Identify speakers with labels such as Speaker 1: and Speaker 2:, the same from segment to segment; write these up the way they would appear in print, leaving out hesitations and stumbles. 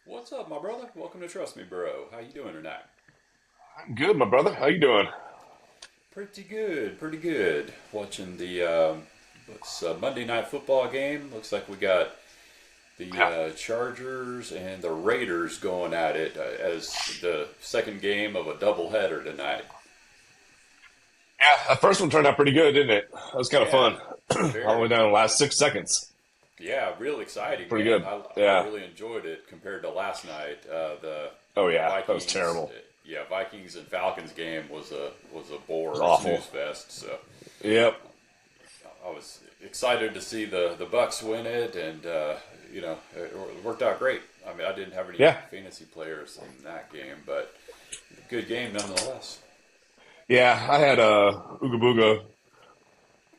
Speaker 1: What's up, my brother? Welcome to Trust Me, Bro. How you doing tonight?
Speaker 2: Good, my brother. How you doing?
Speaker 1: Pretty good, pretty good. Watching the Monday night football game. Looks like we got the
Speaker 2: Yeah,
Speaker 1: Chargers and the Raiders going at it as the second game of a doubleheader tonight.
Speaker 2: yeah. That first one turned out pretty good, didn't it? That was kind of
Speaker 1: Yeah,
Speaker 2: fun. All the way
Speaker 1: very.
Speaker 2: down to the last 6 seconds.
Speaker 1: Yeah, real exciting,
Speaker 2: Pretty
Speaker 1: man.
Speaker 2: good.
Speaker 1: I
Speaker 2: Yeah.
Speaker 1: really enjoyed it compared to last night.
Speaker 2: Oh
Speaker 1: The
Speaker 2: yeah, that was
Speaker 1: Vikings,
Speaker 2: terrible.
Speaker 1: yeah, Vikings and Falcons game was a
Speaker 2: It was
Speaker 1: bore, a
Speaker 2: awful.
Speaker 1: snooze fest. So
Speaker 2: Yep.
Speaker 1: I was excited to see the Bucks win it, and it worked out great. I mean, I didn't have any
Speaker 2: Yeah.
Speaker 1: fantasy players in that game, but good game nonetheless.
Speaker 2: Yeah. I had Ooga Booga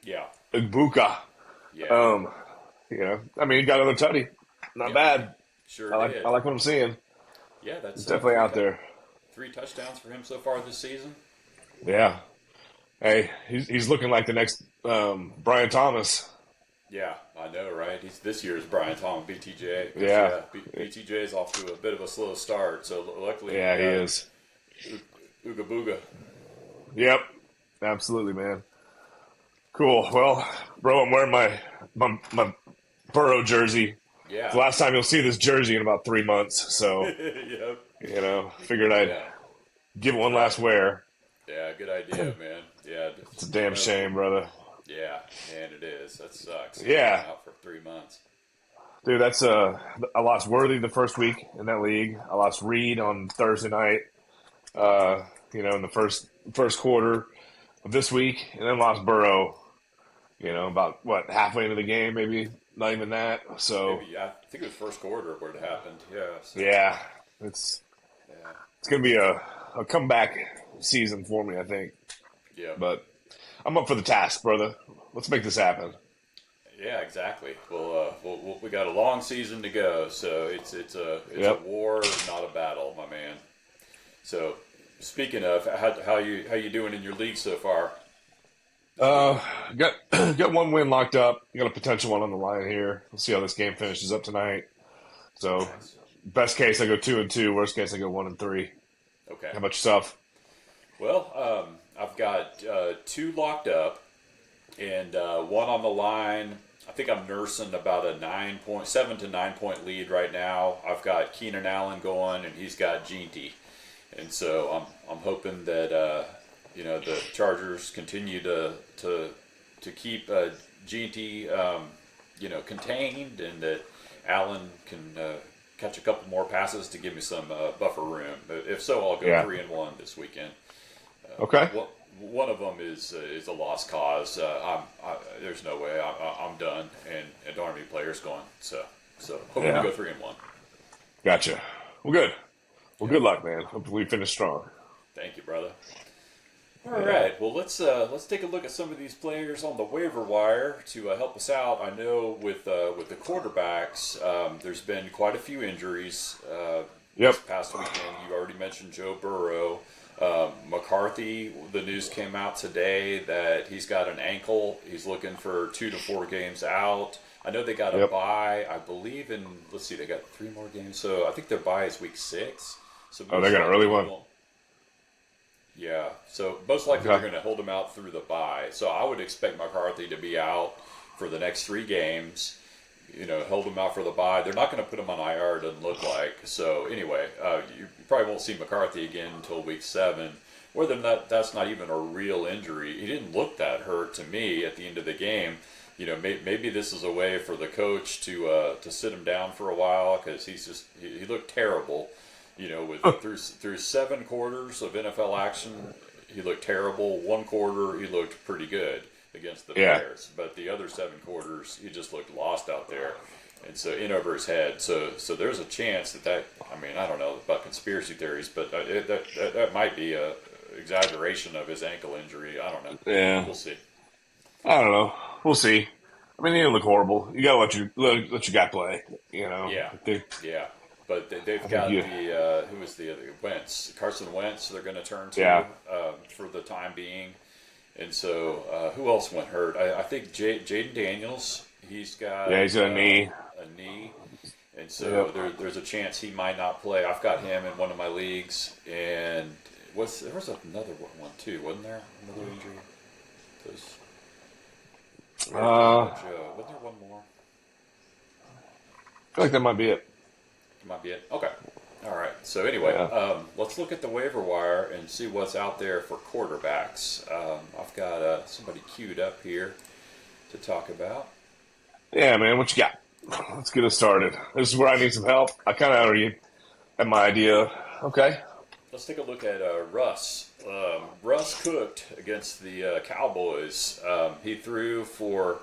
Speaker 1: Yeah,
Speaker 2: Igbuka.
Speaker 1: yeah,
Speaker 2: Um, I mean, he got another tutty. Not
Speaker 1: yeah,
Speaker 2: bad.
Speaker 1: sure
Speaker 2: I
Speaker 1: did.
Speaker 2: like what I'm seeing.
Speaker 1: Yeah,
Speaker 2: He's
Speaker 1: that's
Speaker 2: definitely out there.
Speaker 1: three touchdowns for him so far this season.
Speaker 2: Yeah. Hey, he's looking like the next Brian Thomas.
Speaker 1: Yeah, I know, right? He's this year's Brian Thomas, BTJ, because
Speaker 2: Yeah.
Speaker 1: BTJ is off to a bit of a slow start. So luckily we
Speaker 2: Yeah, he
Speaker 1: got
Speaker 2: is.
Speaker 1: Ooga Booga.
Speaker 2: Yep. Absolutely, man. Cool. Well, bro, I'm wearing my Burrow jersey. It's
Speaker 1: Yeah,
Speaker 2: the last time you'll see this jersey in about 3 months. So,
Speaker 1: yep,
Speaker 2: figured I'd
Speaker 1: yeah.
Speaker 2: give it one
Speaker 1: Uh,
Speaker 2: last wear.
Speaker 1: Yeah, good idea, man. Yeah,
Speaker 2: It's a damn
Speaker 1: another,
Speaker 2: shame, brother.
Speaker 1: yeah, man, it is. That sucks.
Speaker 2: Yeah,
Speaker 1: Out for 3 months.
Speaker 2: dude, that's I lost Worthy the first week in that league. I lost Reed on Thursday night. In the first quarter of this week, and then lost Burrow. About what halfway into the game, maybe not even that. So
Speaker 1: Maybe I think it was first quarter where it happened. Yeah. So
Speaker 2: yeah, it's
Speaker 1: yeah,
Speaker 2: it's gonna be a comeback season for me, I think.
Speaker 1: yeah,
Speaker 2: But I'm up for the task, brother. Let's make this happen.
Speaker 1: yeah. Exactly. Well, we got a long season to go, so it's a
Speaker 2: Yep.
Speaker 1: war, not a battle, my man. So speaking of, how you doing in your league so far this week?
Speaker 2: Uh, got got one win locked up. Got a potential one on the line here. We'll see how this game finishes up tonight. So,
Speaker 1: Nice.
Speaker 2: best case I go 2-2. Worst case I go 1-3.
Speaker 1: Okay.
Speaker 2: How about yourself?
Speaker 1: Well, I've got two locked up and one on the line. I think I'm nursing about a 7 to 9 point lead right now. I've got Keenan Allen going, and he's got Ginty, and so I'm hoping that the Chargers continue to keep Ginty contained, and that Allen can catch a couple more passes to give me some buffer room. If so, I'll go
Speaker 2: Yeah.
Speaker 1: 3-1 this weekend.
Speaker 2: Okay.
Speaker 1: One of them is a lost cause. There's no way I'm done, and don't have any players going. So hoping to
Speaker 2: Yeah.
Speaker 1: go 3-1.
Speaker 2: Gotcha. Well, good. Well,
Speaker 1: Yep.
Speaker 2: good luck, man. Hopefully we finish strong.
Speaker 1: Thank you, brother. All
Speaker 2: Yeah.
Speaker 1: right. Well, let's take a look at some of these players on the waiver wire to help us out. I know with the quarterbacks, there's been quite a few injuries
Speaker 2: Yep.
Speaker 1: this past weekend. You already mentioned Joe Burrow. McCarthy, the news came out today that he's got an ankle. He's looking for 2 to 4 games out. I know they got a
Speaker 2: Yep.
Speaker 1: bye. I believe in. Let's see, they got 3 more games. So I think their bye is week 6. So
Speaker 2: Oh, they
Speaker 1: most
Speaker 2: got an early
Speaker 1: likely he
Speaker 2: one.
Speaker 1: won't. Yeah, so most likely they're
Speaker 2: Okay.
Speaker 1: going to hold him out through the bye. So I would expect McCarthy to be out for the next 3 games. Hold him out for the bye. They're not going to put him on IR. It doesn't look like. So anyway, you probably won't see McCarthy again until week 7. Whether or not that's not even a real injury, he didn't look that hurt to me at the end of the game. Maybe this is a way for the coach to sit him down for a while because he looked terrible. With through 7 quarters of NFL action, he looked terrible. 1 quarter, he looked pretty good against the
Speaker 2: Yeah.
Speaker 1: Bears, but the other 7 quarters, he just looked lost out there, and so in over his head. So there's a chance that. I mean, I don't know about conspiracy theories, but that might be a exaggeration of his ankle injury. I don't know.
Speaker 2: Yeah.
Speaker 1: We'll see.
Speaker 2: I don't know. We'll see. I mean, he didn't look horrible. You gotta let your guy play.
Speaker 1: Yeah,
Speaker 2: They,
Speaker 1: yeah. But they've
Speaker 2: I think
Speaker 1: got
Speaker 2: you.
Speaker 1: who was the other Wentz, Carson Wentz. They're going to turn to
Speaker 2: Yeah.
Speaker 1: for the time being, and so who else went hurt? I think Jaden Daniels. He's got
Speaker 2: Yeah. He's got a knee.
Speaker 1: a knee, And so there's a chance he might not play. I've got him in one of my leagues, and there was another one too, wasn't there? Another injury. Wasn't there one more?
Speaker 2: I feel like that might be it.
Speaker 1: Might be it. Okay. All right. So anyway, let's look at the waiver wire and see what's out there for quarterbacks. I've got somebody queued up here to talk about.
Speaker 2: Yeah, man, what you got? Let's get us started. This is where I need some help. I kind of already had my idea. Okay.
Speaker 1: Let's take a look at Russ. Russ cooked against the Cowboys. He threw for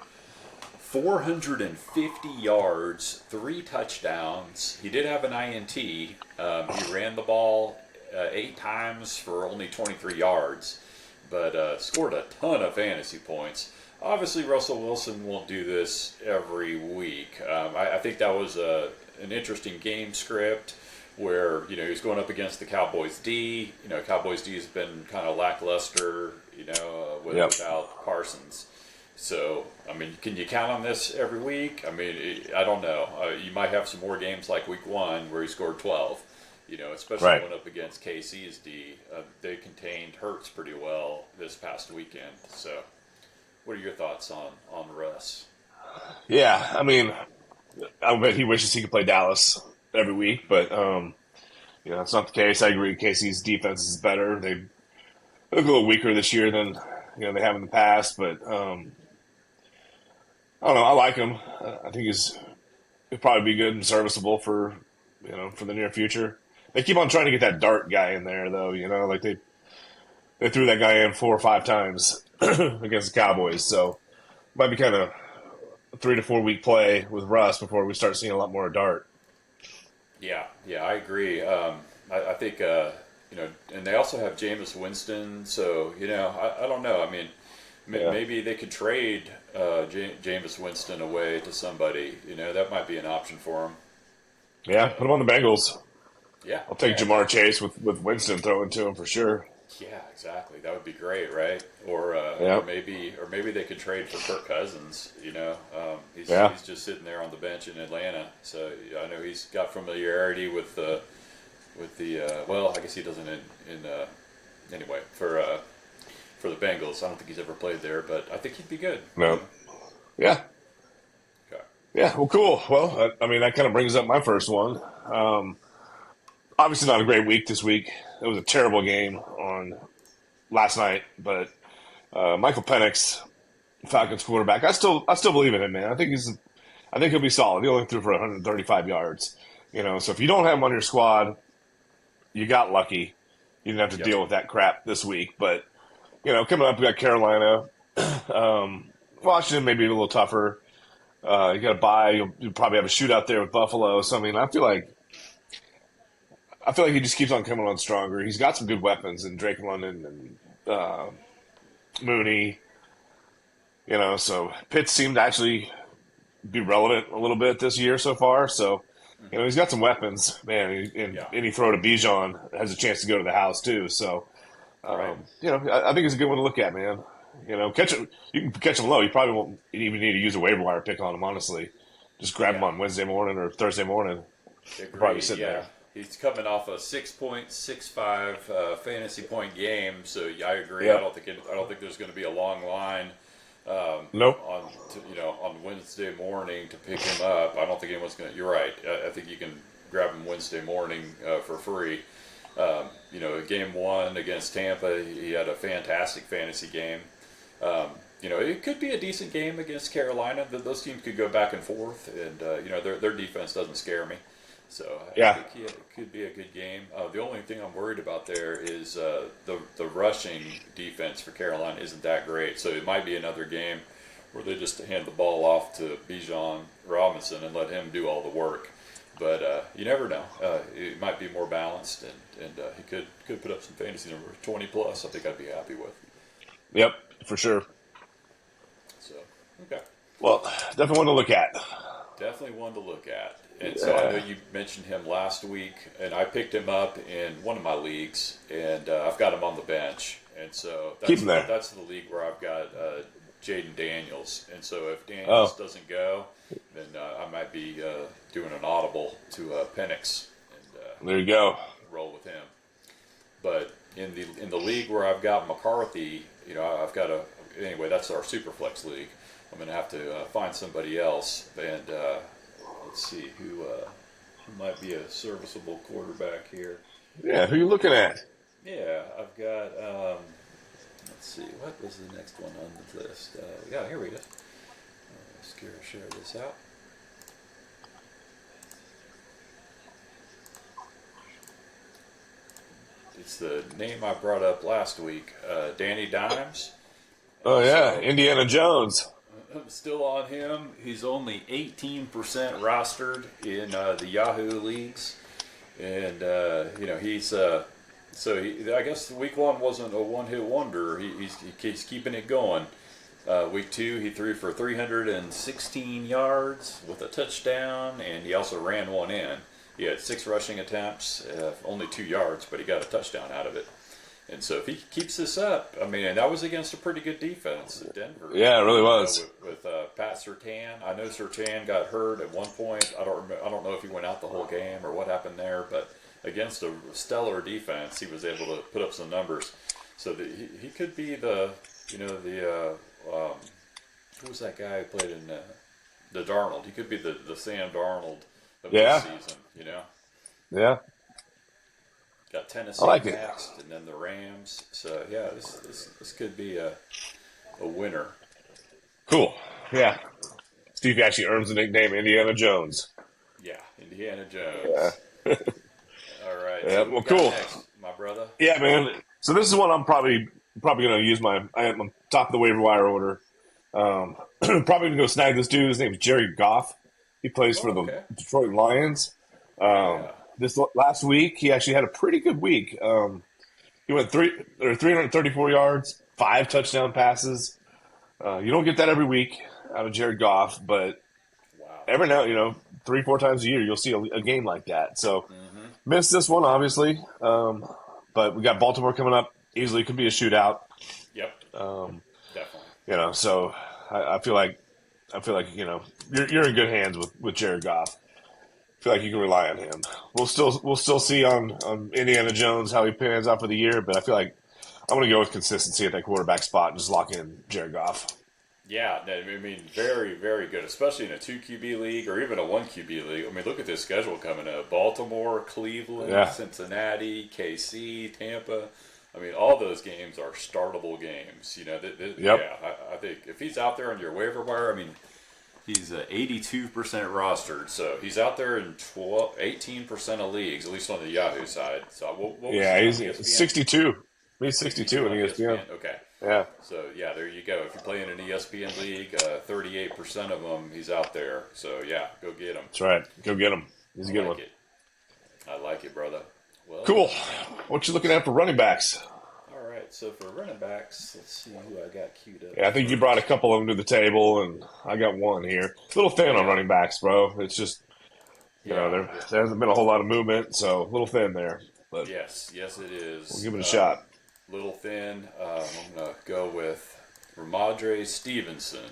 Speaker 1: 450 yards, 3 touchdowns. He did have an INT. He ran the ball 8 times for only 23 yards, but scored a ton of fantasy points. Obviously, Russell Wilson won't do this every week. I think that was an interesting game script where, he was going up against the Cowboys D. Cowboys D has been kind of lackluster, without Parsons. So, can you count on this every week? I don't know. You might have some more games like week 1 where he scored 12. Especially going up against KC's D. They contained Hurts pretty well this past weekend. So, what are your thoughts on Russ?
Speaker 2: Yeah, I bet he wishes he could play Dallas every week, but that's not the case. I agree. KC's defense is better. They look a little weaker this year than they have in the past, but I don't know. I like him. I think he'll probably be good and serviceable for the near future. They keep on trying to get that Dart guy in there, though. Like they threw that guy in 4 or 5 times against the Cowboys, so it might be kind of a 3 to 4 week play with Russ before we start seeing a lot more Dart.
Speaker 1: Yeah, I agree. I think and they also have Jameis Winston, so I don't know. Maybe they could trade Jameis Winston away to somebody. That might be an option for them.
Speaker 2: Yeah, put him on the Bengals.
Speaker 1: Yeah,
Speaker 2: I'll take Jamar Chase with Winston throwing to him for sure.
Speaker 1: Yeah, exactly. That would be great, right? Or maybe they could trade for Kirk Cousins. He's just sitting there on the bench in Atlanta, so I know he's got familiarity with the. Well, I guess he doesn't anyway for the Bengals. I don't think he's ever played there, but I think he'd be good.
Speaker 2: No. Yeah.
Speaker 1: Okay.
Speaker 2: Yeah. Well, cool. Well, that kind of brings up my first one. Obviously not a great week this week. It was a terrible game on last night, but Michael Penix, Falcons quarterback, I still believe in him, man. I think he'll be solid. He only threw for 135 yards. So if you don't have him on your squad, you got lucky. You didn't have to deal with that crap this week. But coming up, we got Carolina, Washington, maybe a little tougher. You got to bye. You'll probably have a shootout there with Buffalo. So I feel like he just keeps on coming on stronger. He's got some good weapons in Drake London and Mooney. So Pitts seemed to actually be relevant a little bit this year so far. So, he's got some weapons, man. And any throw to Bijan has a chance to go to the house too. So, I think it's a good one to look at, man. You can catch him low. You probably won't even need to use a waiver wire pick on him, honestly. Just grab him on Wednesday morning or Thursday morning. Probably sitting there.
Speaker 1: He's coming off a 6.65 fantasy point game, so I agree.
Speaker 2: Yep.
Speaker 1: I don't think there's going to be a long line.
Speaker 2: Nope.
Speaker 1: On Wednesday morning to pick him up. I don't think anyone's going to. You're right. I think you can grab him Wednesday morning for free. Game 1 against Tampa, he had a fantastic fantasy game. It could be a decent game against Carolina. Those teams could go back and forth, and their defense doesn't scare me. So I think it could be a good game. The only thing I'm worried about there is the rushing defense for Carolina isn't that great. So it might be another game where they just hand the ball off to Bijan Robinson and let him do all the work. But you never know. It might be more balanced, and he could put up some fantasy numbers, 20 plus. I think I'd be happy with.
Speaker 2: Yep, for sure.
Speaker 1: So okay.
Speaker 2: Well, definitely one to look at.
Speaker 1: Definitely one to look at. And so I know you mentioned him last week, and I picked him up in one of my leagues, and I've got him on the bench. And so that's the league where I've got Jaden Daniels. And so if Daniels doesn't go, and I might be doing an audible to Penix and
Speaker 2: There you go.
Speaker 1: roll with him. But in the league where I've got McCarthy, I've got a anyway. That's our Superflex league. I'm going to have to find somebody else, and let's see who might be a serviceable quarterback here.
Speaker 2: Yeah, who you looking at?
Speaker 1: Yeah, I've got. Let's see, what was the next one on the list? Yeah, here we go. Let's share this out. It's the name I brought up last week, Danny Dimes.
Speaker 2: Oh yeah,
Speaker 1: So,
Speaker 2: Indiana Jones.
Speaker 1: I'm still on him. He's only 18% rostered in the Yahoo leagues, and he's I guess week one wasn't a one-hit wonder. He's keeping it going. Week two, he threw for 316 yards with a touchdown, and he also ran one in. He had 6 rushing attempts, only 2 yards, but he got a touchdown out of it. And so if he keeps this up, I mean, and that was against a pretty good defense at Denver.
Speaker 2: Yeah, it really was.
Speaker 1: With Pat Surtain. I know Surtain got hurt at one point. I don't know if he went out the whole game or what happened there, but against a stellar defense, he was able to put up some numbers. So he could be who was that guy who played in the Darnold? He could be the Sam Darnold of this season,
Speaker 2: Yeah.
Speaker 1: Got Tennessee next, and then the Rams. So yeah, this could be a winner.
Speaker 2: Cool. Yeah. Steve actually earns the nickname Indiana Jones.
Speaker 1: Yeah, Indiana Jones.
Speaker 2: Yeah.
Speaker 1: All right.
Speaker 2: Yeah.
Speaker 1: So
Speaker 2: Well, cool.
Speaker 1: Next, my brother.
Speaker 2: Yeah, man. So this is one I'm probably going to use I'm on top of the waiver wire order. Probably going to go snag this dude. His name's Jerry Goff. He plays for the Detroit Lions. This last week, he actually had a pretty good week. He went 334 yards, 5 touchdown passes. You don't get that every week out of Jared Goff, but every now, 3-4 times a year, you'll see a game like that. So missed this one, obviously, but we got Baltimore coming up. Easily could be a shootout.
Speaker 1: Yep. Definitely.
Speaker 2: So I feel like you're in good hands with Jared Goff. I feel like you can rely on him. We'll still see on Indiana Jones how he pans out for the year, but I feel like I'm going to go with consistency at that quarterback spot and just lock in Jared Goff.
Speaker 1: Yeah, I mean, very, very good, especially in a 2 QB league or even a 1 QB league. I mean, look at this schedule coming up: Baltimore, Cleveland, Cincinnati, KC, Tampa. I mean, all those games are startable games. Yeah, I think if he's out there on your waiver wire, I mean, he's 82% rostered, so he's out there in 18% of leagues, at least on the Yahoo side. So
Speaker 2: he's 62. He's 62 in ESPN.
Speaker 1: Okay.
Speaker 2: Yeah.
Speaker 1: So yeah, there you go. If you're playing an ESPN league, 38% of them he's out there. So yeah, go get him.
Speaker 2: That's right. Go get him. He's a good one.
Speaker 1: I like it, brother. Well,
Speaker 2: cool. What you looking at for running backs?
Speaker 1: All right. So for running backs, let's see who I got queued up.
Speaker 2: Yeah, I think you brought a couple of them to the table, and I got one here. A little thin on running backs, bro. It's just there hasn't been a whole lot of movement, so a little thin there. But
Speaker 1: yes, it is.
Speaker 2: We'll give it a shot.
Speaker 1: Little thin. I'm going to go with Ramondre Stevenson.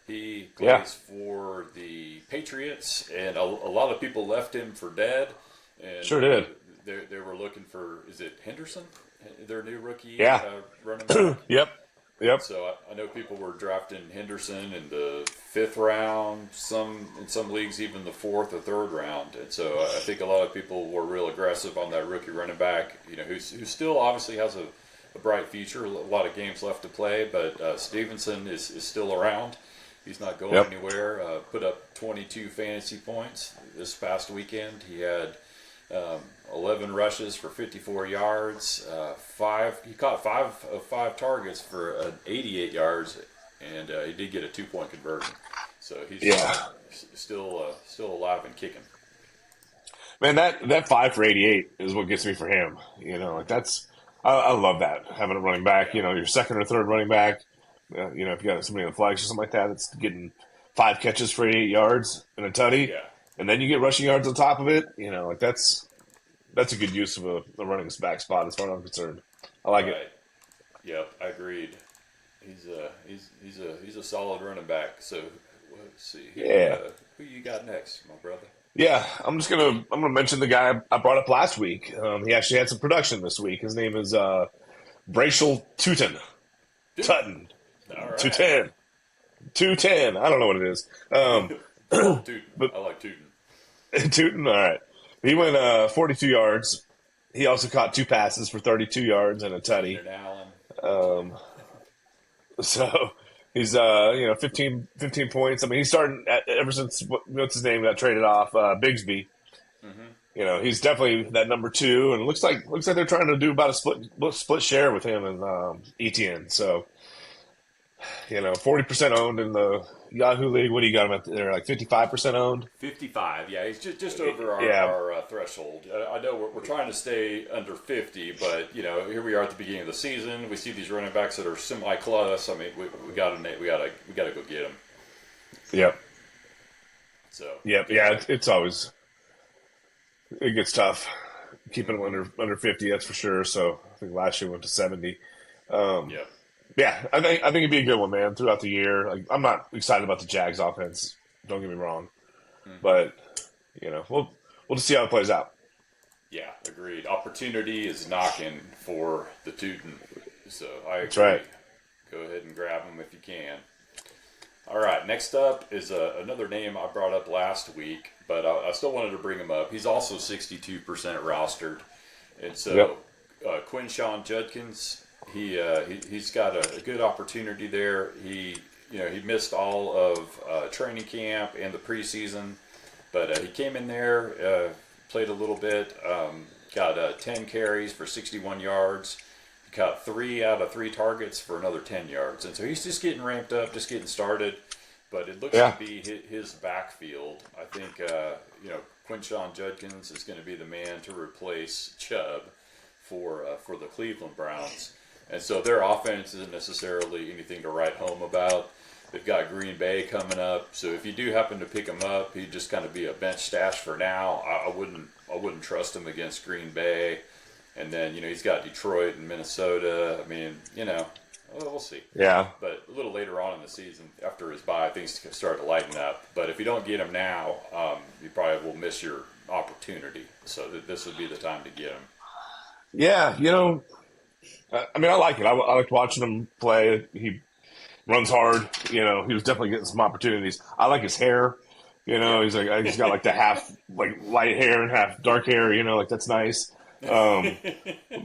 Speaker 1: He plays for the Patriots, and a lot of people left him for dead. And
Speaker 2: sure did.
Speaker 1: They were looking for, is it Henderson, their new rookie running back?
Speaker 2: Yep.
Speaker 1: So I know people were drafting Henderson in the 5th round, in some leagues even the 4th or 3rd round. And so I think a lot of people were real aggressive on that rookie running back, who still obviously has a bright future, a lot of games left to play, but Stevenson is still around. He's not going anywhere. Put up 22 fantasy points this past weekend. He had 11 rushes for 54 yards. He caught 5 of 5 targets for 88 yards, and he did get a 2-point conversion. So he's still alive and kicking.
Speaker 2: Man, that 5 for 88 is what gets me for him. I love that, having a running back. Your second or third running back. If you got somebody on the flags or something like that, that's getting 5 catches for 88 yards and a tutty, and then you get rushing yards on top of it. That's a good use of a running back spot as far as I'm concerned. I like it.
Speaker 1: Yep, I agreed. He's a solid running back. So let's see. Who you got next, my brother?
Speaker 2: Yeah, I'm gonna mention the guy I brought up last week. He actually had some production this week. His name is Bracial Tootin.
Speaker 1: Tootin.
Speaker 2: Tutton.
Speaker 1: All right.
Speaker 2: 210. 210. I don't know what it is.
Speaker 1: Call it Tootin.
Speaker 2: But
Speaker 1: I like Tootin.
Speaker 2: Tootin, all right. He went 42 yards. He also caught two passes for 32 yards and a tutty.
Speaker 1: Keenan Allen.
Speaker 2: Um, so he's 15 points. I mean, he's starting ever since what's his name got traded off, Bigsby.
Speaker 1: Mm-hmm.
Speaker 2: He's definitely that number two, and it looks like they're trying to do about a split share with him and ETN. So 40% owned in the Yahoo League. What do you got him at there? Like 55% owned.
Speaker 1: 55. Yeah, he's just over
Speaker 2: Yeah,
Speaker 1: our threshold. I know we're trying to stay under 50, but here we are at the beginning of the season. We see these running backs that are semi-clutch. I mean, we gotta go get them.
Speaker 2: yep,
Speaker 1: So
Speaker 2: yep, yeah. It's always it gets tough keeping them under 50. That's for sure. So I think last year went to 70. Um,
Speaker 1: yeah.
Speaker 2: yeah, I think it'd be a good one, man. Throughout the year, like I'm not excited about the Jags offense. Don't get me wrong,
Speaker 1: Mm-hmm.
Speaker 2: but we'll just see how it plays out.
Speaker 1: Yeah, agreed. Opportunity is knocking for the Tootin. So I
Speaker 2: That's
Speaker 1: agree.
Speaker 2: right.
Speaker 1: Go ahead and grab them if you can. All right, next up is another name I brought up last week, but I still wanted to bring him up. He's also 62% rostered. And so
Speaker 2: Yep.
Speaker 1: Quinshawn Judkins, he's got a good opportunity there. He missed all of training camp and the preseason, but he came in there, played a little bit, got 10 carries for 61 yards. Caught 3 out of 3 targets for another 10 yards. And so he's just getting ramped up, just getting started. But it looks
Speaker 2: Yeah.
Speaker 1: to be his backfield. I think, Quinshawn Judkins is going to be the man to replace Chubb for the Cleveland Browns. And so their offense isn't necessarily anything to write home about. They've got Green Bay coming up. So if you do happen to pick him up, he'd just kind of be a bench stash for now. I wouldn't trust him against Green Bay. And then, he's got Detroit and Minnesota. I mean, we'll see.
Speaker 2: Yeah.
Speaker 1: But a little later on in the season, after his bye, things can start to lighten up. But if you don't get him now, you probably will miss your opportunity. So this would be the time to get him.
Speaker 2: Yeah. I mean, I like it. I liked watching him play. He runs hard. He was definitely getting some opportunities. I like his hair.
Speaker 1: Yeah.
Speaker 2: He's got like the half like light hair and half dark hair. Like that's nice.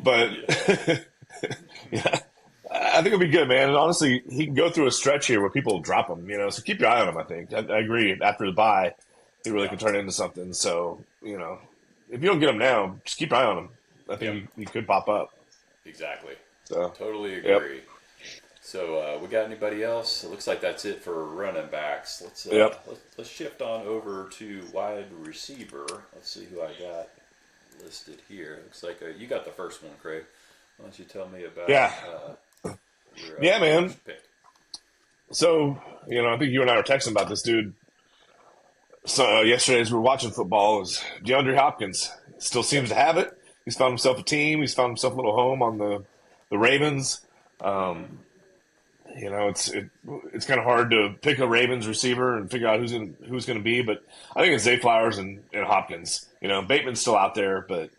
Speaker 2: But yeah, I think it'll be good, man. And honestly, he can go through a stretch here where people drop him. So keep your eye on him. I think I agree. After the bye, he really
Speaker 1: Yeah.
Speaker 2: could turn into something. So if you don't get him now, just keep your eye on him. I think
Speaker 1: Yep.
Speaker 2: he could pop up.
Speaker 1: Exactly.
Speaker 2: So
Speaker 1: Totally
Speaker 2: yep,
Speaker 1: agree. So we got anybody else? It looks like that's it for running backs.
Speaker 2: yep.
Speaker 1: Let's shift on over to wide receiver. Let's see who I got listed here. Looks like you got the first one, Craig. Why don't you tell me about
Speaker 2: Yeah,
Speaker 1: your
Speaker 2: yeah, man.
Speaker 1: first pick?
Speaker 2: So I think you and I were texting about this dude. So yesterday, as we were watching football, is DeAndre Hopkins still seems
Speaker 1: Yep.
Speaker 2: to have it. He's found himself a team. He's found himself a little home on the Ravens.
Speaker 1: Mm-hmm.
Speaker 2: It's kind of hard to pick a Ravens receiver and figure out who's going to be. But I think it's Zay Flowers and Hopkins. Bateman's still out there, but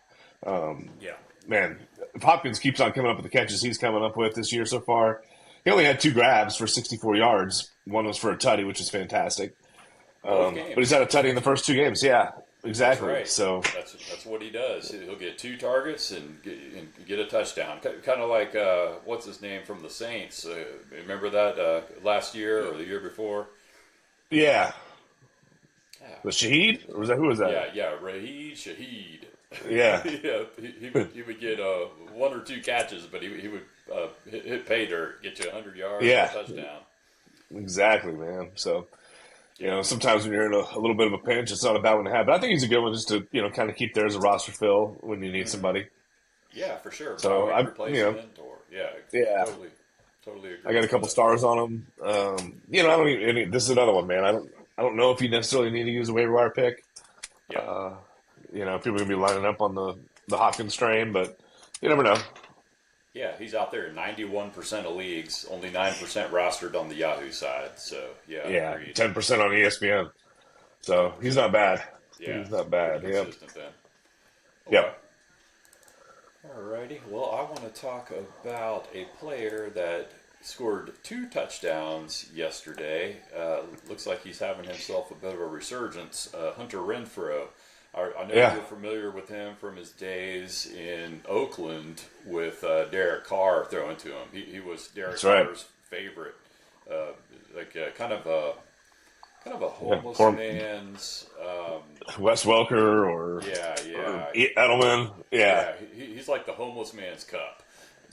Speaker 1: Yeah.
Speaker 2: man, if Hopkins keeps on coming up with the catches he's coming up with this year so far, he only had 2 grabs for 64 yards. One was for a tutty, which is fantastic.
Speaker 1: Both
Speaker 2: But he's had a
Speaker 1: games.
Speaker 2: tutty in the first 2 games. Yeah,
Speaker 1: That's
Speaker 2: exactly.
Speaker 1: right.
Speaker 2: So
Speaker 1: That's what he does. He'll get 2 targets and get a touchdown. Kind of like what's his name from the Saints? Remember that last year or the year before?
Speaker 2: yeah,
Speaker 1: Yeah.
Speaker 2: was Shaheed or who was that?
Speaker 1: Yeah. Raheed Shaheed.
Speaker 2: Yeah,
Speaker 1: Yeah, he would get 1 or 2 catches, but he would hit pay dirt, get you 100 yards, and a
Speaker 2: yeah,
Speaker 1: touchdown.
Speaker 2: exactly, man. So
Speaker 1: Yeah.
Speaker 2: sometimes when you're in a little bit of a pinch, it's not a bad one to have. But I think he's a good one just to kind of keep there as a roster fill when you need
Speaker 1: Hmm.
Speaker 2: somebody.
Speaker 1: Yeah, for sure. Bye
Speaker 2: So
Speaker 1: week replacement, or
Speaker 2: yeah,
Speaker 1: totally
Speaker 2: I
Speaker 1: agree
Speaker 2: got a
Speaker 1: with
Speaker 2: couple
Speaker 1: that.
Speaker 2: stars on him. I don't even. This is another one, man. I don't know if you necessarily need to use a waiver wire pick.
Speaker 1: Yeah,
Speaker 2: People are gonna be lining up on the Hopkins train, but you never know.
Speaker 1: yeah, he's out there in 91% of leagues, only 9% rostered on the Yahoo side. So yeah,
Speaker 2: Yeah,
Speaker 1: agreed.
Speaker 2: 10% on ESPN. So he's not bad.
Speaker 1: Yeah,
Speaker 2: He's not
Speaker 1: pretty
Speaker 2: bad. Yep.
Speaker 1: consistent then. Okay.
Speaker 2: Yep.
Speaker 1: Alrighty. Well, I want to talk about a player that scored 2 touchdowns yesterday. Looks like he's having himself a bit of a resurgence. Hunter Renfrow. I know
Speaker 2: Yeah.
Speaker 1: you're familiar with him from his days in Oakland with Derek Carr throwing to him. He was Derek
Speaker 2: That's right.
Speaker 1: Carr's favorite, uh, kind of a
Speaker 2: Yeah.
Speaker 1: homeless
Speaker 2: Poor
Speaker 1: man's.
Speaker 2: Wes Welker or
Speaker 1: Yeah.
Speaker 2: Edelman. Yeah.
Speaker 1: Yeah, he's like the homeless man's cup,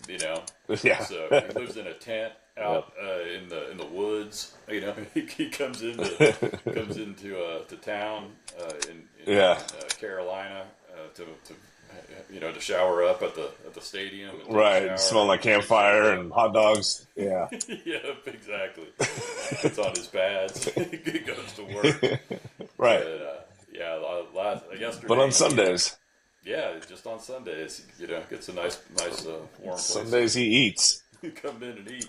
Speaker 1: you know.
Speaker 2: Yeah.
Speaker 1: So he lives in a tent out in the woods. You know, he comes into to town in Carolina to shower up at the stadium. And take a
Speaker 2: Right.
Speaker 1: shower.
Speaker 2: Smelling like campfire and hot dogs. Yeah.
Speaker 1: Yeah, exactly. Puts on his pads. He goes to work.
Speaker 2: Right.
Speaker 1: But, yesterday.
Speaker 2: But on Sundays.
Speaker 1: Yeah, just on Sundays, gets a nice warm place.
Speaker 2: Sundays he eats.
Speaker 1: Come in and eat.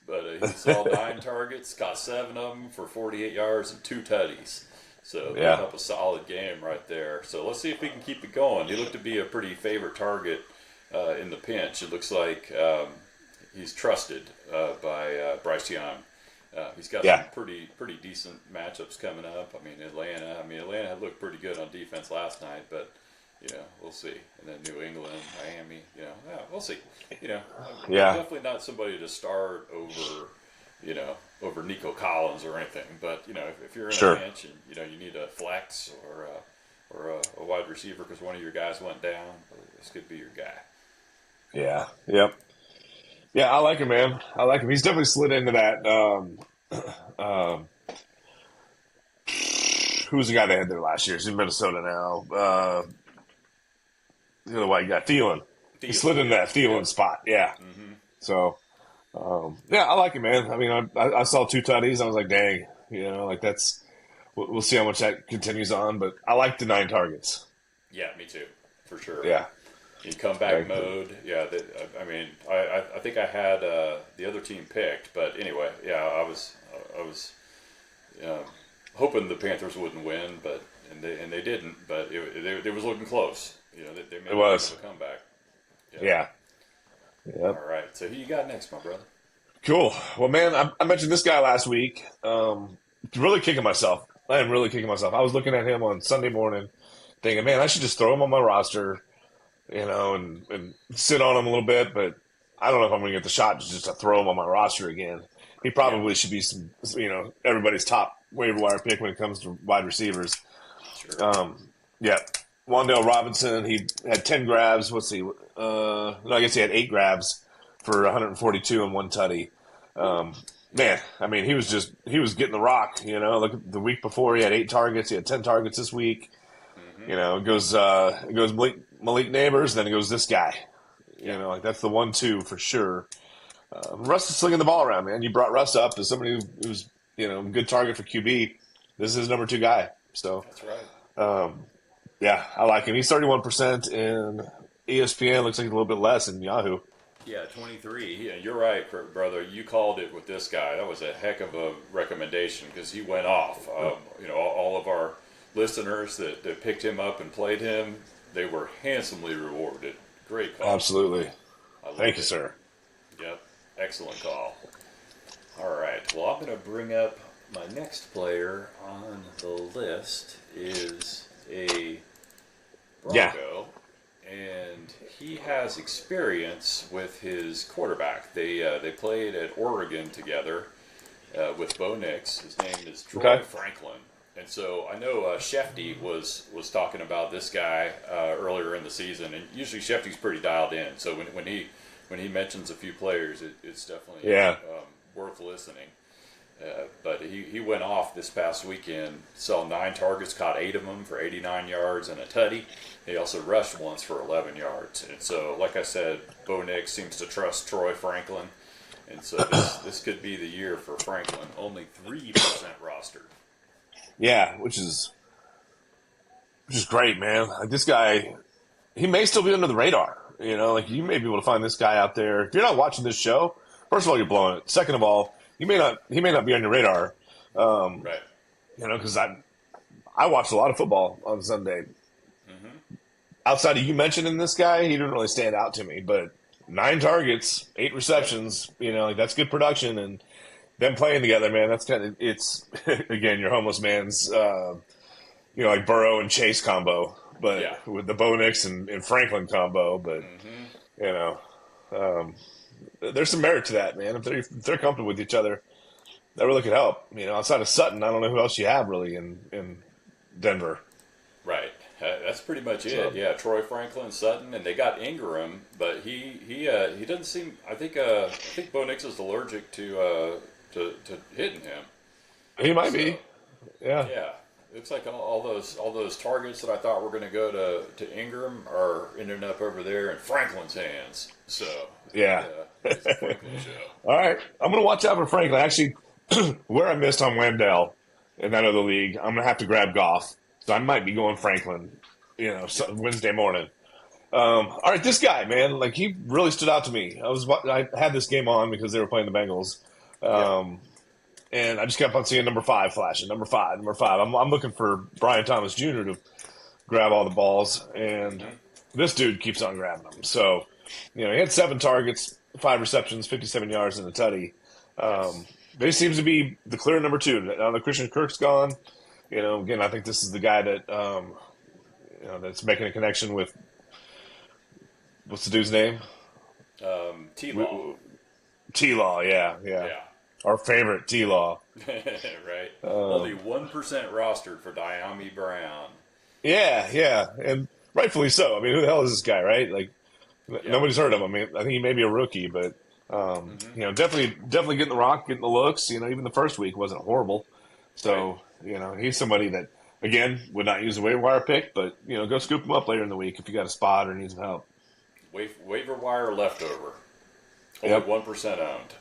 Speaker 1: But he saw 9 targets, caught 7 of them for 48 yards and 2 tutties. So putting up a solid game right there. So let's see if he can keep it going. He looked to be a pretty favorite target in the pinch. It looks like he's trusted by Bryce Young. He's got some pretty decent matchups coming up. Atlanta had looked pretty good on defense last night, but we'll see. And then New England, Miami, we'll see. Definitely not somebody to start over Nico Collins or anything. But if you're in a pinch and you need a flex or a wide receiver because one of your guys went down, this could be your guy.
Speaker 2: Yeah. Yep. Yeah, I like him, man. I like him. He's definitely slid into that. Who's the guy they had there last year? He's in Minnesota now. The other white guy, Thielen. He slid into that Thielen spot. Yeah.
Speaker 1: Mm-hmm.
Speaker 2: So, I like him, man. I mean, I saw 2 tutties. I was like, dang. That's. We'll see how much that continues on, but I like the 9 targets.
Speaker 1: Yeah, me too, for sure.
Speaker 2: Yeah.
Speaker 1: In comeback mode, I think I had the other team picked, but anyway, I was hoping the Panthers wouldn't win, and they didn't, but it was looking close. They made a comeback.
Speaker 2: Yeah. Yep.
Speaker 1: All right, so who you got next, my brother?
Speaker 2: Cool. Well, man, I mentioned this guy last week. Really kicking myself. I am really kicking myself. I was looking at him on Sunday morning, thinking, man, I should just throw him on my roster. And sit on him a little bit, but I don't know if I'm going to get the shot just to throw him on my roster again. He probably should be everybody's top waiver wire pick when it comes to wide receivers.
Speaker 1: Sure.
Speaker 2: Wan'Dale Robinson, he had 10 grabs. Let's see. I guess he had 8 grabs for 142 and 1 tutty. Man, I mean, he was getting the rock, Look at the week before he had 8 targets. He had 10 targets this week. Mm-hmm. It goes Malik Neighbors, then it goes this guy. That's the 1-2 for sure. Russ is slinging the ball around, man. You brought Russ up as somebody who's a good target for QB. This is his number 2 guy. So
Speaker 1: that's right.
Speaker 2: I like him. He's 31% in ESPN. Looks like a little bit less in Yahoo.
Speaker 1: Yeah, 23. Yeah, you're right, brother. You called it with this guy. That was a heck of a recommendation because he went off. All of our listeners that picked him up and played him, they were handsomely rewarded. Great call.
Speaker 2: Absolutely. Thank you, sir.
Speaker 1: Yep. Excellent call. All right. Well, I'm going to bring up my next player on the list is a Bronco. And he has experience with his quarterback. They played at Oregon together with Bo Nix. His name is Troy Franklin. And so I know Shefty was talking about this guy earlier in the season, and usually Shefty's pretty dialed in. So when he mentions a few players, it's definitely worth listening. But he went off this past weekend, saw 9 targets, caught 8 of them for 89 yards and a tutty. He also rushed once for 11 yards. And so, like I said, Bo Nix seems to trust Troy Franklin. And so this could be the year for Franklin. Only 3% rostered.
Speaker 2: Yeah, which is great, man. Like this guy, he may still be under the radar. You may be able to find this guy out there. If you're not watching this show, first of all, you're blowing it. Second of all, he may not be on your radar.
Speaker 1: Right.
Speaker 2: Because I watched a lot of football on Sunday.
Speaker 1: Hmm.
Speaker 2: Outside of you mentioning this guy, he didn't really stand out to me. But 9 targets, 8
Speaker 1: Yep.
Speaker 2: receptions, like that's good production. And them playing together, man, that's kind of it's again your homeless man's, like Burrow and Chase combo, but
Speaker 1: Yeah.
Speaker 2: with the Bo Nix and Franklin combo. But
Speaker 1: Hmm.
Speaker 2: you know, um, there's some merit to that, man. If they're comfortable with each other, that really could help. Outside of Sutton, I don't know who else you have really in Denver.
Speaker 1: Right. That's pretty much it.
Speaker 2: So
Speaker 1: Yeah, Troy Franklin, Sutton, and they got Ingram, but he doesn't seem. I think Bo Nix is allergic to hitting him.
Speaker 2: he might
Speaker 1: So
Speaker 2: be, yeah,
Speaker 1: yeah, looks like all those targets that I thought were going to go to Ingram are ending up over there in Franklin's hands. So
Speaker 2: yeah.
Speaker 1: it's a Franklin show.
Speaker 2: All right, I'm gonna watch out for Franklin. Actually, where I missed on Wendell in that other league, I'm gonna have to grab Goff. So I might be going Franklin,
Speaker 1: Yep.
Speaker 2: Wednesday morning. All right, this guy, man, like he really stood out to me. I had this game on because they were playing the Bengals,
Speaker 1: Yep.
Speaker 2: um, and I just kept on seeing number 5 flashing, number 5, number 5. I'm looking for Brian Thomas Jr. to grab all the balls, and
Speaker 1: Hmm.
Speaker 2: this dude keeps on grabbing them. So, he had 7 targets, 5 receptions, 57 yards, and a tutty.
Speaker 1: Yes.
Speaker 2: Um, but he seems to be the clear number 2. Now the Christian Kirk's gone. Again, I think this is the guy that that's making a connection with what's the dude's name?
Speaker 1: T Law.
Speaker 2: T Law. Yeah, yeah.
Speaker 1: Yeah.
Speaker 2: Our favorite T Law.
Speaker 1: Right. Only
Speaker 2: Um,
Speaker 1: 1% rostered for Diami Brown.
Speaker 2: yeah, yeah, and rightfully so. I mean, who the hell is this guy, right? Like
Speaker 1: Yeah.
Speaker 2: nobody's heard of him. I mean, I think he may be a rookie, but
Speaker 1: Hmm.
Speaker 2: definitely getting the rock, getting the looks. Even the first week wasn't horrible.
Speaker 1: Right.
Speaker 2: So he's somebody that again would not use a waiver wire pick, but go scoop him up later in the week if you got a spot or need some help.
Speaker 1: Waiver wire leftover. Only
Speaker 2: Yep.
Speaker 1: 1% owned.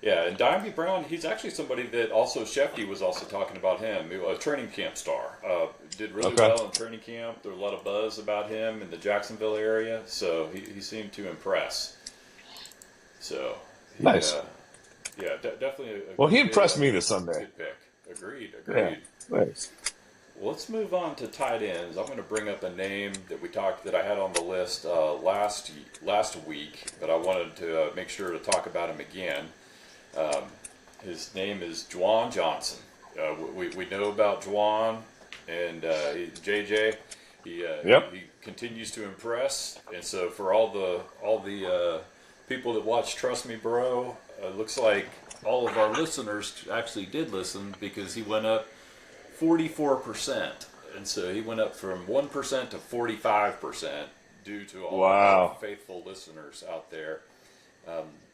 Speaker 1: Yeah, and Diami Brown, he's actually somebody that also Shefty was also talking about him. A training camp star. Did really
Speaker 2: Okay.
Speaker 1: well in training camp. There was a lot of buzz about him in the Jacksonville area, so he seemed to impress. So,
Speaker 2: Nice.
Speaker 1: yeah, definitely
Speaker 2: Well, he
Speaker 1: a good,
Speaker 2: impressed me this Sunday.
Speaker 1: good pick. Agreed,
Speaker 2: Yeah.
Speaker 1: agreed.
Speaker 2: Nice.
Speaker 1: Well, let's move on to tight ends. I'm going to bring up a name that I had on the list last week, but I wanted to make sure to talk about him again. Um, his name is Juwan Johnson. We know about Juwan and JJ.
Speaker 2: Yep.
Speaker 1: He continues to impress, and so for all the people that watch Trust Me Bro, looks like all of our listeners actually did listen because he went up 44%, and so he went up from 1% to 45% due to all of our
Speaker 2: Wow.
Speaker 1: faithful listeners out there.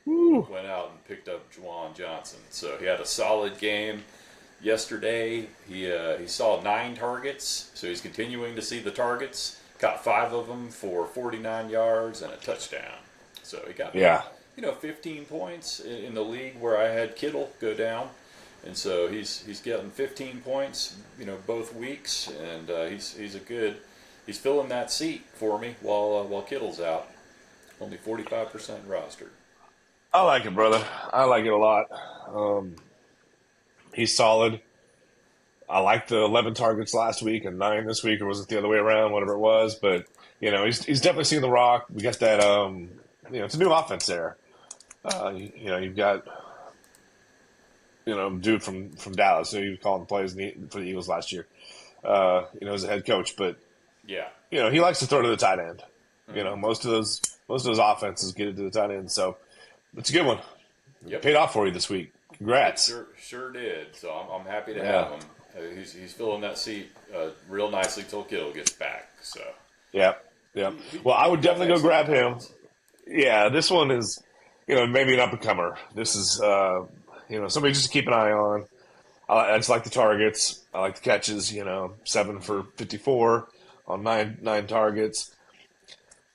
Speaker 2: Woo.
Speaker 1: Went out and picked up Juwan Johnson. So he had a solid game yesterday. He saw 9 targets, so he's continuing to see the targets. Caught 5 of them for 49 yards and a touchdown. So he got me,
Speaker 2: Yeah.
Speaker 1: 15 points in the league where I had Kittle go down, and so he's getting 15 points, both weeks, and he's filling that seat for me while Kittle's out. Only 45% rostered.
Speaker 2: I like it, brother. I like it a lot. Um, he's solid. I like the 11 targets last week and 9 this week, or was it the other way around? Whatever it was, but he's definitely seen the rock. We got that. It's a new offense there. You've got dude from Dallas who he was calling plays for the Eagles last year. As a head coach, but
Speaker 1: Yeah.
Speaker 2: he likes to throw to the tight end.
Speaker 1: Hmm.
Speaker 2: Most of those offenses get it to the tight end. So it's a good one.
Speaker 1: Yep.
Speaker 2: Paid off for you this week.
Speaker 1: It
Speaker 2: Congrats.
Speaker 1: sure did. So I'm happy to have
Speaker 2: Yeah.
Speaker 1: him. He's filling that seat real nicely till Kittle gets back. So
Speaker 2: Yeah. Yeah.
Speaker 1: he,
Speaker 2: Well, I
Speaker 1: he
Speaker 2: would
Speaker 1: has
Speaker 2: definitely go
Speaker 1: excellent
Speaker 2: grab him.
Speaker 1: targets.
Speaker 2: Yeah, this one is, maybe an up and comer. This is, somebody just to keep an eye on. I just like the targets. I like the catches. 7
Speaker 1: Hmm.
Speaker 2: for 54 on nine targets.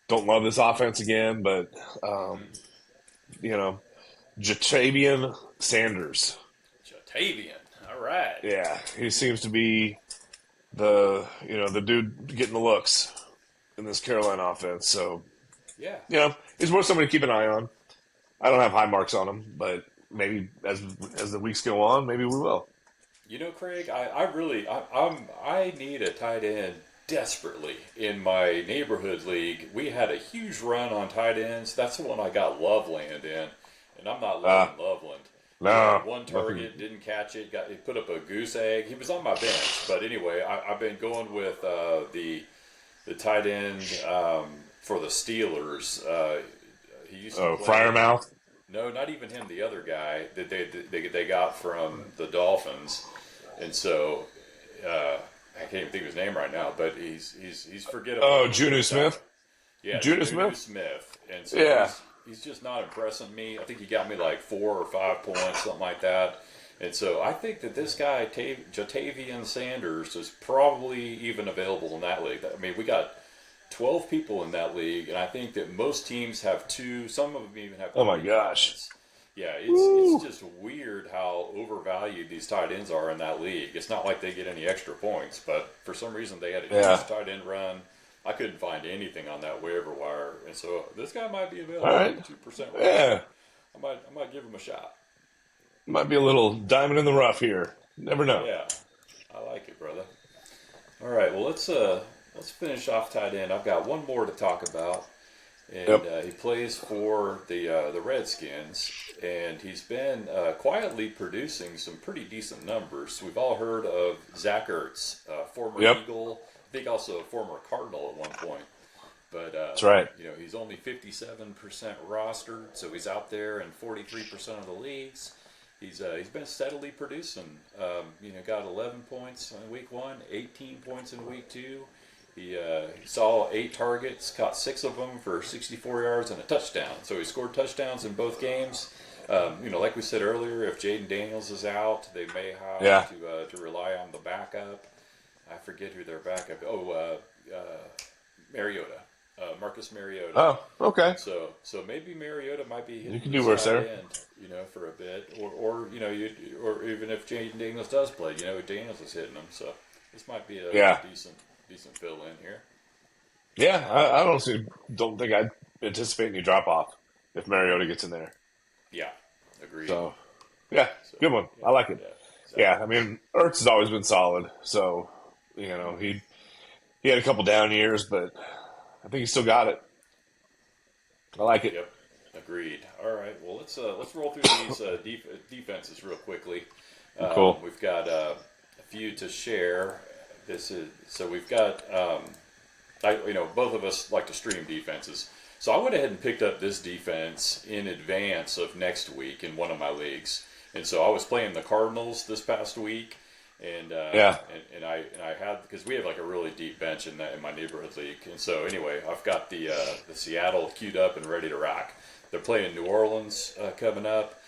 Speaker 2: Don't love this offense again, but um,
Speaker 1: Hmm.
Speaker 2: you know, Jatavian Sanders.
Speaker 1: Jatavian. All right.
Speaker 2: Yeah, he seems to be the dude getting the looks in this Carolina offense. So
Speaker 1: Yeah.
Speaker 2: he's worth somebody to keep an eye on. I don't have high marks on him, but maybe as the weeks go on, maybe we will.
Speaker 1: Craig, I need a tight end desperately in my neighborhood league. We had a huge run on tight ends. That's the one I got Loveland in, and I'm not
Speaker 2: Uh,
Speaker 1: loving Loveland. He
Speaker 2: no,
Speaker 1: had one
Speaker 2: nothing.
Speaker 1: target, didn't catch it. He put up a goose egg. He was on my bench, but anyway, I've been going with the tight end for the Steelers. He used to
Speaker 2: Oh,
Speaker 1: play.
Speaker 2: Friarmouth.
Speaker 1: No, not even him. The other guy that they got from the Dolphins, and so I can't even think of his name right now. But he's forgettable.
Speaker 2: Oh,
Speaker 1: He's
Speaker 2: Juno
Speaker 1: really bad.
Speaker 2: Smith.
Speaker 1: Yeah,
Speaker 2: Juno
Speaker 1: Juju
Speaker 2: Smith.
Speaker 1: Smith, and so
Speaker 2: Yeah.
Speaker 1: he's just not impressing me. I think he got me like 4 or 5 points, something like that. And so I think that this guy Jatavian Sanders is probably even available in that league. I mean, we got 12 people in that league, and I think that most teams have two. Some of them even have
Speaker 2: Oh my
Speaker 1: three tight
Speaker 2: gosh.
Speaker 1: ends. Yeah, it's
Speaker 2: Woo.
Speaker 1: just weird how overvalued these tight ends are in that league. It's not like they get any extra points, but for some reason they had a huge
Speaker 2: Yeah.
Speaker 1: tight end run. I couldn't find anything on that waiver wire, and so this guy might be
Speaker 2: All
Speaker 1: available
Speaker 2: right.
Speaker 1: at 2% roster.
Speaker 2: Yeah.
Speaker 1: I might give him a shot.
Speaker 2: Might be a little diamond in the rough here. Never know.
Speaker 1: Yeah, I like it, brother. All right, well let's finish off tight end. I've got one more to talk about, and
Speaker 2: Yep.
Speaker 1: he plays for the Redskins, and he's been quietly producing some pretty decent numbers. We've all heard of Zach Ertz, former
Speaker 2: Yep.
Speaker 1: Eagle, I think also a former Cardinal at one point. But
Speaker 2: That's right.
Speaker 1: he's only 57% rostered, so he's out there in 43% of the leagues. He's been steadily producing. Got 11 points in week 1, 18 points in week 2. He saw 8 targets, caught 6 of them for 64 yards and a touchdown. So he scored touchdowns in both games. Like we said earlier, if Jaden Daniels is out, they may have
Speaker 2: Yeah.
Speaker 1: to rely on the backup. I forget who their backup. Mariota, Marcus Mariota.
Speaker 2: Oh, okay.
Speaker 1: So maybe Mariota might be
Speaker 2: You
Speaker 1: hitting
Speaker 2: can do
Speaker 1: this
Speaker 2: worse
Speaker 1: tight
Speaker 2: there.
Speaker 1: end, for a bit, or even if Jaden Daniels does play, Daniels is hitting him. So this might be a
Speaker 2: Yeah.
Speaker 1: decent fill in here.
Speaker 2: Yeah. Don't think I'd anticipate any drop off if Mariota gets in there.
Speaker 1: Yeah, agreed.
Speaker 2: So, yeah,
Speaker 1: So
Speaker 2: good one.
Speaker 1: yeah,
Speaker 2: I like it.
Speaker 1: yeah,
Speaker 2: Yeah.
Speaker 1: exactly.
Speaker 2: I mean, Ertz has always been solid. So, he had a couple down years, but I think he still got it. I like it.
Speaker 1: Yep, agreed. All right, well let's roll through these defenses real quickly.
Speaker 2: Cool.
Speaker 1: We've got a few to share. We've got both of us like to stream defenses. So I went ahead and picked up this defense in advance of next week in one of my leagues, and so I was playing the Cardinals this past week, and
Speaker 2: Yeah.
Speaker 1: I had, because we have like a really deep bench in my neighborhood league, and so anyway, I've got the Seattle queued up and ready to rock. They're playing New Orleans coming up.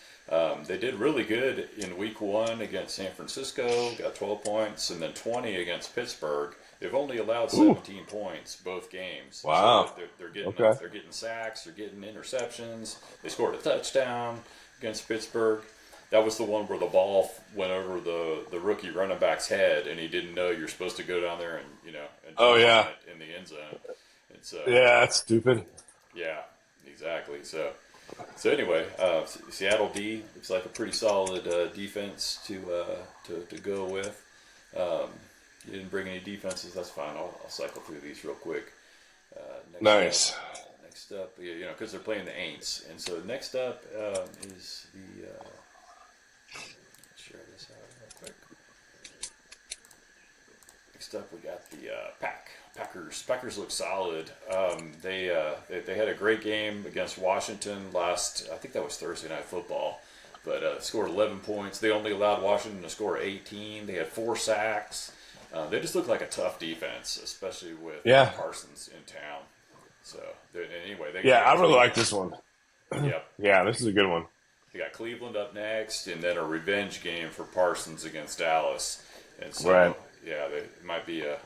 Speaker 1: They did really good in week 1 against San Francisco, got 12 points, and then 20 against Pittsburgh. They've only allowed
Speaker 2: Ooh.
Speaker 1: 17 points both games.
Speaker 2: Wow.
Speaker 1: So
Speaker 2: Okay.
Speaker 1: they're getting sacks, they're getting interceptions. They scored a touchdown against Pittsburgh. That was the one where the ball went over the rookie running back's head, and he didn't know you're supposed to go down there and
Speaker 2: Oh,
Speaker 1: jump
Speaker 2: yeah.
Speaker 1: on it in the end zone. And so
Speaker 2: Yeah, that's stupid.
Speaker 1: yeah, exactly. So anyway, Seattle D looks like a pretty solid defense to go with. You didn't bring any defenses, that's fine. I'll cycle through these real quick.
Speaker 2: Nice.
Speaker 1: Next up, because they're playing the Aints, and so next up is the. Let's share this out real quick. Next up, we got the Packers. Packers look solid. They had a great game against Washington last. I think that was Thursday Night Football, but scored 11 points. They only allowed Washington to score 18. They had 4 sacks. They just look like a tough defense, especially with
Speaker 2: Yeah.
Speaker 1: Parsons in town. So anyway,
Speaker 2: Yeah, I really like this one.
Speaker 1: Yep.
Speaker 2: Yeah, this is a good one.
Speaker 1: They got Cleveland up next, and then a revenge game for Parsons against Dallas. And so,
Speaker 2: Right.
Speaker 1: yeah, it might be a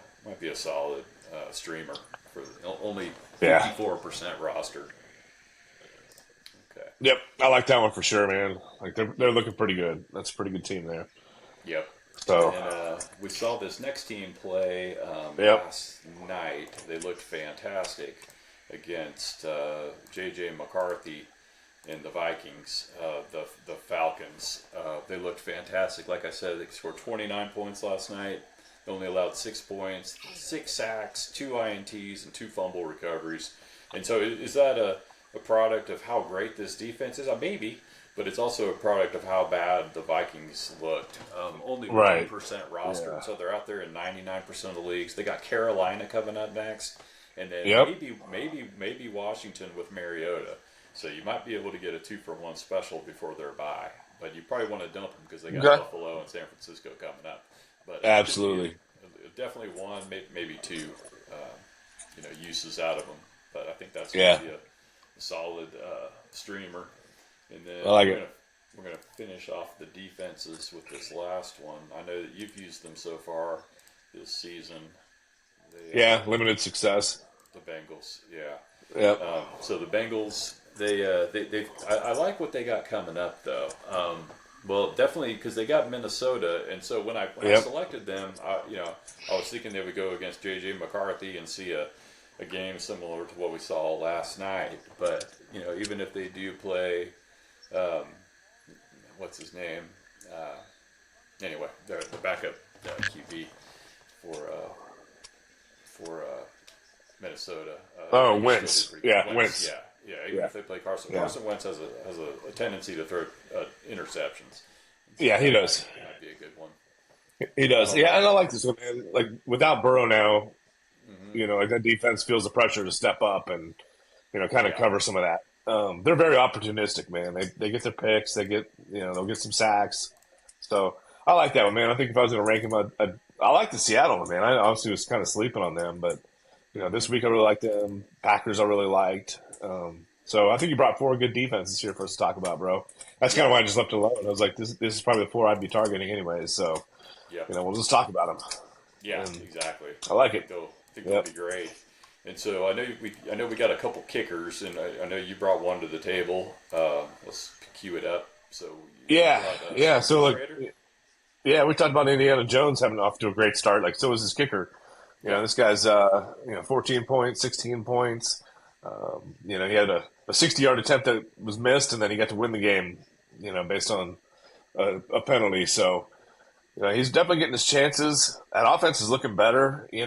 Speaker 1: solid streamer for only
Speaker 2: Yeah.
Speaker 1: 54% rostered. Okay.
Speaker 2: Yep, I like that one for sure, man. Like they're looking pretty good. That's a pretty good team there.
Speaker 1: Yep.
Speaker 2: So
Speaker 1: And we saw this next team play
Speaker 2: Yep.
Speaker 1: last night. They looked fantastic against J.J. McCarthy. and the Vikings, the Falcons. They looked fantastic. Like I said, they scored 29 points last night. They only allowed 6 points, 6 sacks, 2 INTs, and 2 fumble recoveries. And so, is that a product of how great this defense is? Maybe, but it's also a product of how bad the Vikings looked. Only 1% rostered,
Speaker 2: Yeah.
Speaker 1: so they're out there in 99% of the leagues. They got Carolina coming up next, and then maybe Washington with Mariota. So you might be able to get a 2-for-1 special before their bye, but you probably want to dump them because they got Buffalo and San Francisco coming up. But
Speaker 2: absolutely,
Speaker 1: definitely one, maybe two, uses out of them. But I think that's going to be a solid streamer. And then
Speaker 2: I like
Speaker 1: we're going to finish off the defenses with this last one. I know that you've used them so far this season.
Speaker 2: Limited success.
Speaker 1: The Bengals, yeah.
Speaker 2: Yeah.
Speaker 1: So the Bengals, I like what they got coming up though. Well, definitely because they got Minnesota, and so when I selected them, I was thinking they would go against J.J. McCarthy and see a game similar to what we saw last night. But even if they do play, what's his name? Anyway, the backup QB for Minnesota.
Speaker 2: Wentz. Wentz.
Speaker 1: Even if they play Carson.
Speaker 2: Yeah.
Speaker 1: Carson Wentz has a tendency to throw interceptions.
Speaker 2: So he does.
Speaker 1: That might be a good one.
Speaker 2: He does. Yeah, and I like this one, man. Like, without Burrow now, like that defense feels the pressure to step up and, kind of cover some of that. They're very opportunistic, man. They get their picks. They get, they'll get some sacks. So I like that one, man. I think if I was going to rank them, I like the Seattle one, man. I honestly was kind of sleeping on them, but this week I really liked them. Packers I really liked. So I think you brought 4 good defenses here for us to talk about, bro. That's kind of why I just left it alone. I was like, this is probably the 4 I'd be targeting anyways. So we'll just talk about them.
Speaker 1: Yeah, exactly.
Speaker 2: I like it.
Speaker 1: I think that'll be great. And so I know we got a couple kickers, and I know you brought one to the table. Let's cue it up. So
Speaker 2: So we talked about Indiana Jones having off to a great start. Like, so was his kicker. This guy's 14 points, 16 points. He had a 60-yard attempt that was missed, and then he got to win the game. Based on a penalty. So he's definitely getting his chances. That offense is looking better. I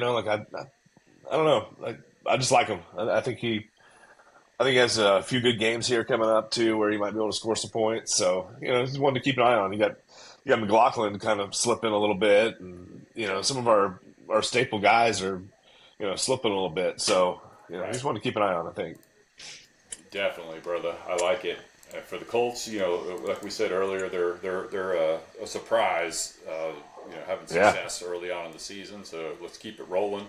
Speaker 2: don't know. I just like him. I think he has a few good games here coming up too, where he might be able to score some points. So he's one to keep an eye on. You got McLaughlin kind of slipping a little bit, and some of our staple guys are slipping a little bit. So he's one to keep an eye on, I think.
Speaker 1: Definitely, brother. I like it. For the Colts, like we said earlier, they're a surprise. Having success early on in the season. So let's keep it rolling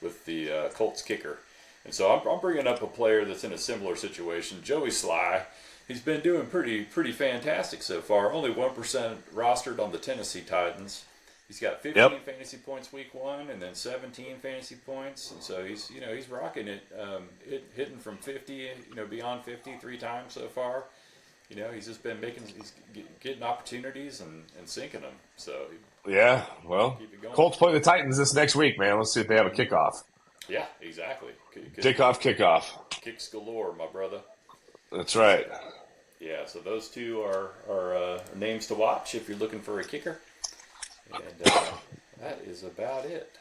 Speaker 1: with the Colts kicker. And so I'm bringing up a player that's in a similar situation, Joey Sly. He's been doing pretty fantastic so far. Only 1% rostered on the Tennessee Titans. He's got 15 fantasy points week 1, and then 17 fantasy points, and so he's rocking it, hitting from 50, beyond 50 3 times so far. He's just been getting opportunities and sinking them. So
Speaker 2: Colts play the Titans this next week, man. Let's see if they have a kickoff.
Speaker 1: Yeah, exactly.
Speaker 2: Kickoff.
Speaker 1: Kicks galore, my brother.
Speaker 2: That's right.
Speaker 1: Yeah, so those two are names to watch if you're looking for a kicker. And that is about it.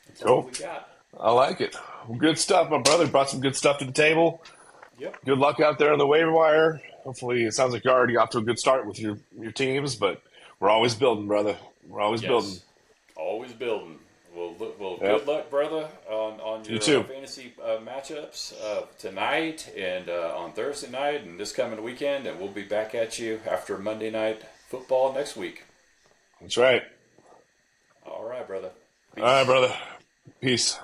Speaker 1: That's all we got.
Speaker 2: I like it. Well, good stuff, my brother. Brought some good stuff to the table.
Speaker 1: Yep.
Speaker 2: Good luck out there on the waiver wire. Hopefully, it sounds like you're already off to a good start with your teams, but we're always building, brother. We're always building.
Speaker 1: Always building. Well, good luck, brother, on your fantasy matchups tonight and on Thursday night and this coming weekend, and we'll be back at you after Monday Night Football next week.
Speaker 2: That's right.
Speaker 1: All right, brother.
Speaker 2: Peace. All right, brother. Peace.